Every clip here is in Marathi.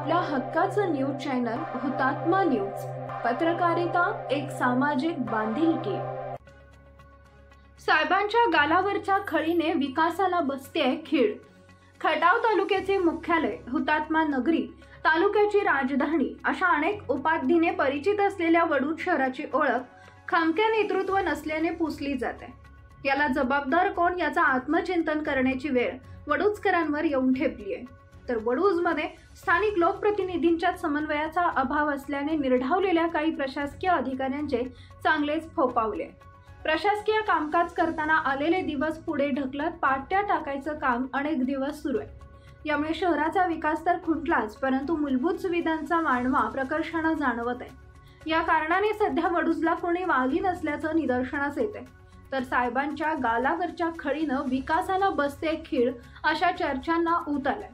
आपल्या हक्काचं न्यूज चॅनल हुतात्मा न्यूज. पत्रकारिता एक सामाजिक बांधिलकी. साहेबांच्या गालावरच्या खळीने विकासाला बसतेय खीळ. खटाव तालुक्याचे मुख्यालय, हुतात्मा नगरी, तालुक्याची राजधानी अशा अनेक उपाधीने परिचित असलेल्या वडूज शहराची ओळख खमक्या नेतृत्व नसल्याने पुसली जाते. याला जबाबदार कोण याचा आत्मचिंतन करण्याची वेळ वडूजकरांवर येऊन ठेपली आहे. तर वडूजमध्ये स्थानिक लोकप्रतिनिधींच्या समन्वयाचा अभाव असल्याने निर्ढावलेल्या काही प्रशासकीय अधिकाऱ्यांचे चांगलेच फोपावले. प्रशासकीय कामकाज करताना आलेले दिवस पुढे ढकलत पाट्या टाकायचं काम अनेक दिवस सुरू आहे. यामुळे शहराचा विकास तर खुंटलाच, परंतु मूलभूत सुविधांचा वाणवा प्रकर्षाने जाणवत आहे. या कारणाने सध्या वडूजला कोणी वाली नसल्याचं निदर्शनास येते. तर साहेबांच्या गालावरच्या खळीनं विकासाला बसते खीळ अशा चर्चांना ऊत आलाय.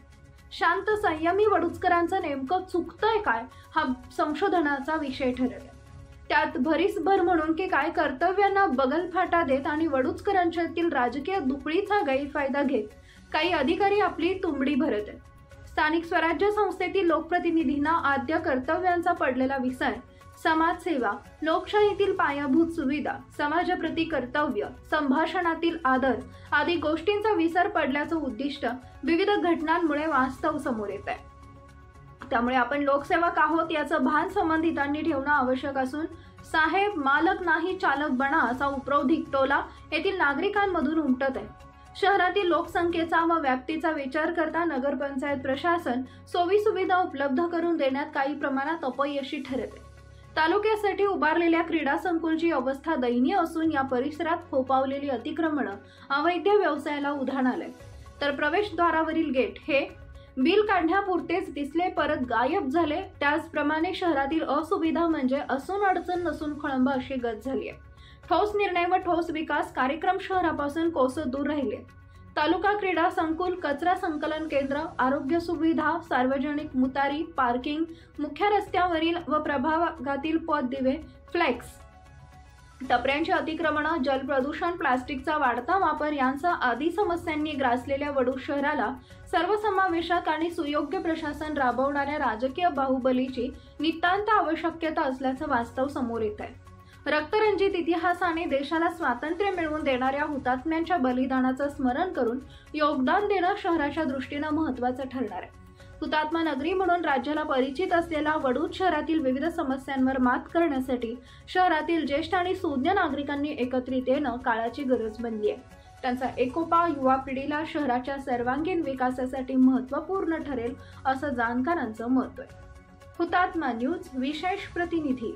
शांत संयमी वडूजकरांचं नेमकं चुकतंय काय हा संशोधनाचा विषय ठरेल. त्यात भरीसभर म्हणून की काय कर्तव्यांना बगलफाटा देत आणि वडूजकरांच्यातील राजकीय दुपळीचा गैरफायदा घेत काही अधिकारी आपली तुंबडी भरत आहेत. स्थानिक स्वराज्य संस्थेतील लोकप्रतिनिधींना आद्य कर्तव्यांचा पडलेला विसर, समाजसेवा, लोकशाहीतील पायाभूत सुविधा, समाजाप्रती कर्तव्य, संभाषणातील आदर आदी गोष्टींचा विसर पडल्याचं उद्दिष्ट विविध घटनांमुळे वास्तव समोर येत आहे. त्यामुळे आपण लोकसेवक आहोत याचं भान संबंधितांनी ठेवणं आवश्यक असून साहेब मालक नाही चालक बना असा उपरोधिक टोला येथील नागरिकांमधून उमटत आहे. शहरातील लोकसंख्येचा व व्याप्तीचा विचार करता नगरपंचायत प्रशासन सोयी सुविधा उपलब्ध करून देण्यात काही प्रमाणात अपयशी ठरत आहे. तालुक्यासाठी उभारलेल्या क्रीडा संकुलची अवस्था दयनीय असून या परिसरात फोपावलेली अतिक्रमणं अवैध व्यवसायाला उधाण आलंय. तर प्रवेशद्वारावरील गेट हे बिल काढण्यापुरतेच दिसले, परत गायब झाले. त्याचप्रमाणे शहरातील असुविधा म्हणजे असून अडचण नसून खोळंब अशी गत झाली आहे. ठोस निर्णय व ठोस विकास कार्यक्रम शहरापासून कोसत दूर राहिले. तालुका क्रीडा संकुल, कचरा संकलन केंद्र, आरोग्य सुविधा, सार्वजनिक मुतारी, पार्किंग, मुख्य रस्त्यावरील व प्रभागातील पथ दिवे, फ्लेक्स, टपऱ्यांची अतिक्रमणं, जल प्रदूषण, प्लास्टिकचा वाढता वापर यांचा आदी समस्यांनी ग्रासलेल्या वडूज शहराला सर्वसमावेशक आणि सुयोग्य प्रशासन राबवणाऱ्या राजकीय बाहुबलीची नितांत आवश्यकता असल्याचं वास्तव समोर येत आहे. रक्तरंजित इतिहासाने देशाला स्वातंत्र्य मिळवून देणाऱ्या हुतात्म्यांच्या बलिदानाचं स्मरण करून योगदान देणं शहराच्या दृष्टीनं महत्त्वाचं ठरणार आहे. हुतात्मा नगरी म्हणून राज्याला परिचित असलेल्या वडूज शहरातील विविध समस्यांवर मात करण्यासाठी शहरातील ज्येष्ठ आणि सुज्ञ नागरिकांनी एकत्रित येणं काळाची गरज बनली आहे. त्यांचा एकोपा युवा पिढीला शहराच्या सर्वांगीण विकासासाठी महत्त्वपूर्ण ठरेल असं जाणकारांचं मत आहे. हुतात्मा न्यूज विशेष प्रतिनिधी.